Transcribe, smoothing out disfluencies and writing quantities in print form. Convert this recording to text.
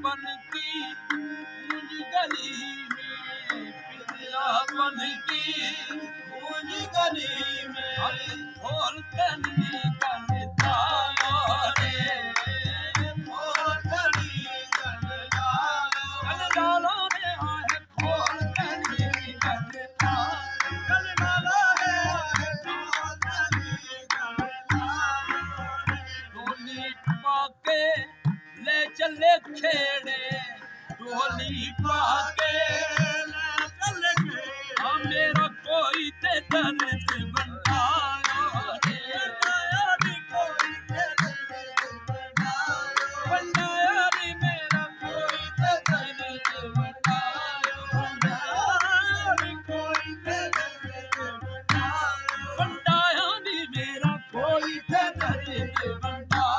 बन की गूंज गली में, पिंजरा बन की गूंज गली में। अरे खोलते निकल डालो रे, खोलते निकल डालो रे, आहे खोलते निकल डालो रे, खोलते निकल डालो रे। डोली पाके ले चले खेड़े, डोली पाके ले चले खेड़े। हाँ मेरा कोई ते दर्द बंधायो रे, कोई ते दर्द बंधायो रे, मेरा कोई ते दर्द बंधायो, कोई ते दर्द बंधायो रे, मेरा कोई ते दर्द बंधायो।